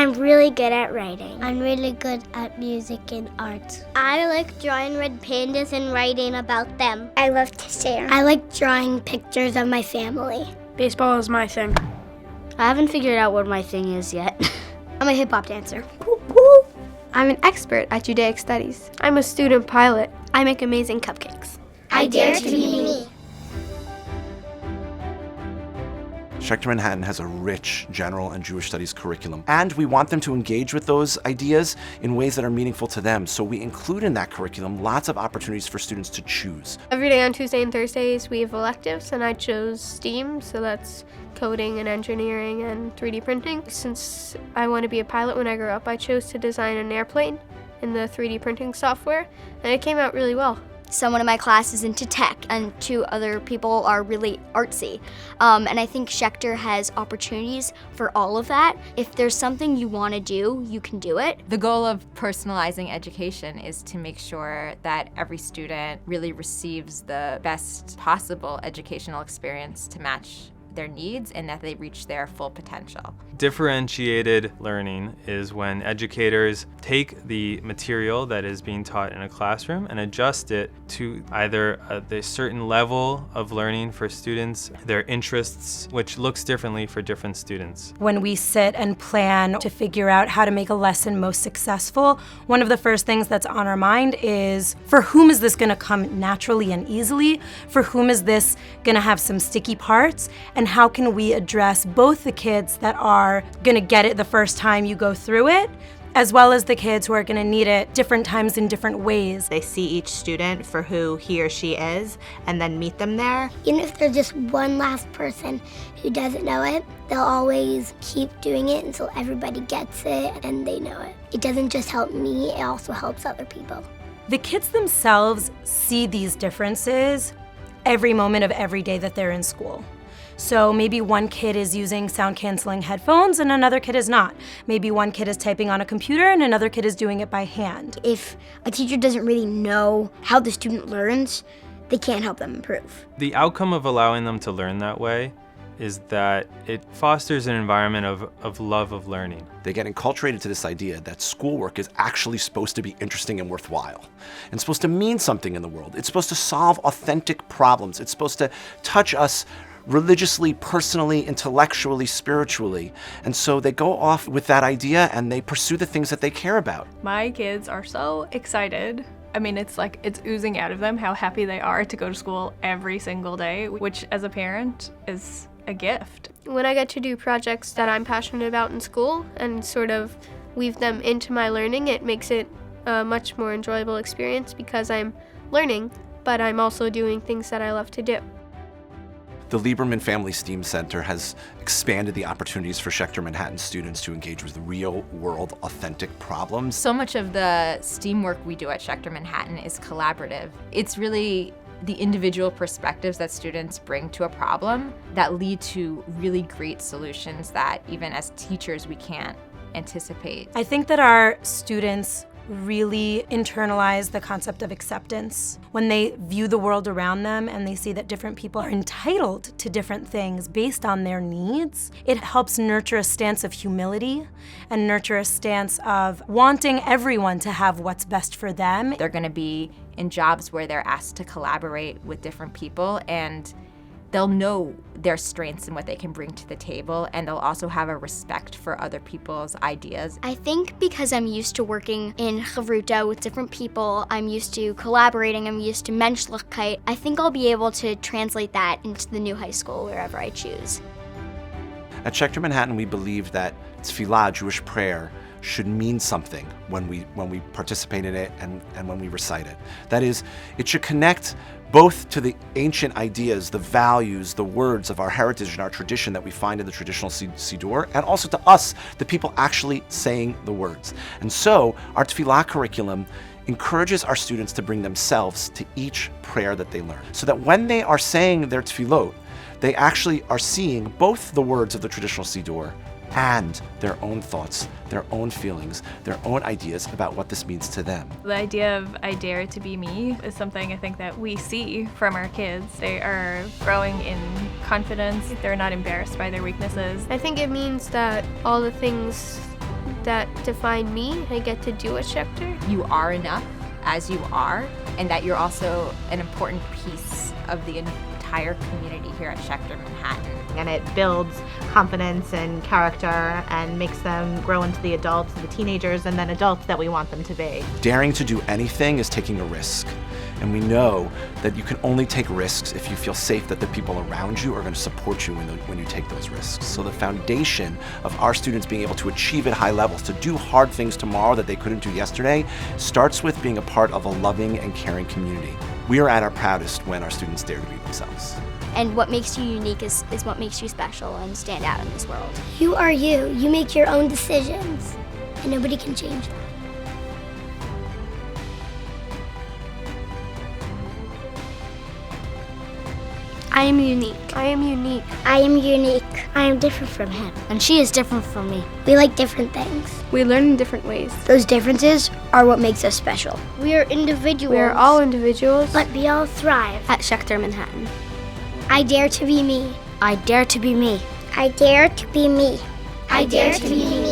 I'm really good at writing. I'm really good at music and art. I like drawing red pandas and writing about them. I love to share. I like drawing pictures of my family. Baseball is my thing. I haven't figured out what my thing is yet. I'm a hip-hop dancer. I'm an expert at Judaic studies. I'm a student pilot. I make amazing cupcakes. I dare to be me. Schechter Manhattan has a rich general and Jewish studies curriculum, and we want them to engage with those ideas in ways that are meaningful to them. So we include in that curriculum lots of opportunities for students to choose. Every day on Tuesday and Thursdays we have electives, and I chose STEAM, so that's coding and engineering and 3D printing. Since I want to be a pilot when I grow up, I chose to design an airplane in the 3D printing software, and it came out really well. Someone in my class is into tech, and 2 other people are really artsy. And I think Schechter has opportunities for all of that. If there's something you want to do, you can do it. The goal of personalizing education is to make sure that every student really receives the best possible educational experience to match their needs and that they reach their full potential. Differentiated learning is when educators take the material that is being taught in a classroom and adjust it to either the certain level of learning for students, their interests, which looks differently for different students. When we sit and plan to figure out how to make a lesson most successful, one of the first things that's on our mind is, for whom is this going to come naturally and easily? For whom is this going to have some sticky parts? And how can we address both the kids that are going to get it the first time you go through it, as well as the kids who are going to need it different times in different ways. They see each student for who he or she is and then meet them there. Even if there's just one last person who doesn't know it, they'll always keep doing it until everybody gets it and they know it. It doesn't just help me, it also helps other people. The kids themselves see these differences every moment of every day that they're in school. So maybe one kid is using sound-canceling headphones and another kid is not. Maybe one kid is typing on a computer and another kid is doing it by hand. If a teacher doesn't really know how the student learns, they can't help them improve. The outcome of allowing them to learn that way is that it fosters an environment of love of learning. They get enculturated to this idea that schoolwork is actually supposed to be interesting and worthwhile, and supposed to mean something in the world. It's supposed to solve authentic problems. It's supposed to touch us religiously, personally, intellectually, spiritually. And so they go off with that idea and they pursue the things that they care about. My kids are so excited. I mean, it's like it's oozing out of them how happy they are to go to school every single day, which as a parent is a gift. When I get to do projects that I'm passionate about in school and sort of weave them into my learning, it makes it a much more enjoyable experience because I'm learning, but I'm also doing things that I love to do. The Lieberman Family STEAM Center has expanded the opportunities for Schechter Manhattan students to engage with real-world, authentic problems. So much of the STEAM work we do at Schechter Manhattan is collaborative. It's really the individual perspectives that students bring to a problem that lead to really great solutions that even as teachers we can't anticipate. I think that our students really internalize the concept of acceptance. When they view the world around them and they see that different people are entitled to different things based on their needs, it helps nurture a stance of humility and nurture a stance of wanting everyone to have what's best for them. They're going to be in jobs where they're asked to collaborate with different people, and they'll know their strengths and what they can bring to the table, and they'll also have a respect for other people's ideas. I think because I'm used to working in Chavruta with different people, I'm used to collaborating, I'm used to Menschlichkeit, I think I'll be able to translate that into the new high school wherever I choose. At Schechter Manhattan, we believe that tefillah, Jewish prayer, should mean something when we participate in it and when we recite it. That is, it should connect both to the ancient ideas, the values, the words of our heritage and our tradition that we find in the traditional Siddur, and also to us, the people actually saying the words. And so, our tefillah curriculum encourages our students to bring themselves to each prayer that they learn, so that when they are saying their tefillot, they actually are seeing both the words of the traditional Siddur and their own thoughts, their own feelings, their own ideas about what this means to them. The idea of I dare to be me is something I think that we see from our kids. They are growing in confidence. They're not embarrassed by their weaknesses. I think it means that all the things that define me, I get to do at Schechter. You are enough as you are, and that you're also an important piece of the entire community here at Schechter Manhattan. And it builds confidence and character and makes them grow into the adults, the teenagers, and then adults that we want them to be. Daring to do anything is taking a risk. And we know that you can only take risks if you feel safe that the people around you are going to support you when you take those risks. So the foundation of our students being able to achieve at high levels, to do hard things tomorrow that they couldn't do yesterday, starts with being a part of a loving and caring community. We are at our proudest when our students dare to be themselves. And what makes you unique is what makes you special and stand out in this world. You are you. You make your own decisions, and nobody can change that. I am unique. I am unique. I am unique. I am different from him. And she is different from me. We like different things. We learn in different ways. Those differences are what makes us special. We are individuals. We are all individuals. But we all thrive. At Schechter Manhattan. I dare to be me. I dare to be me. I dare to be me. I dare to be me.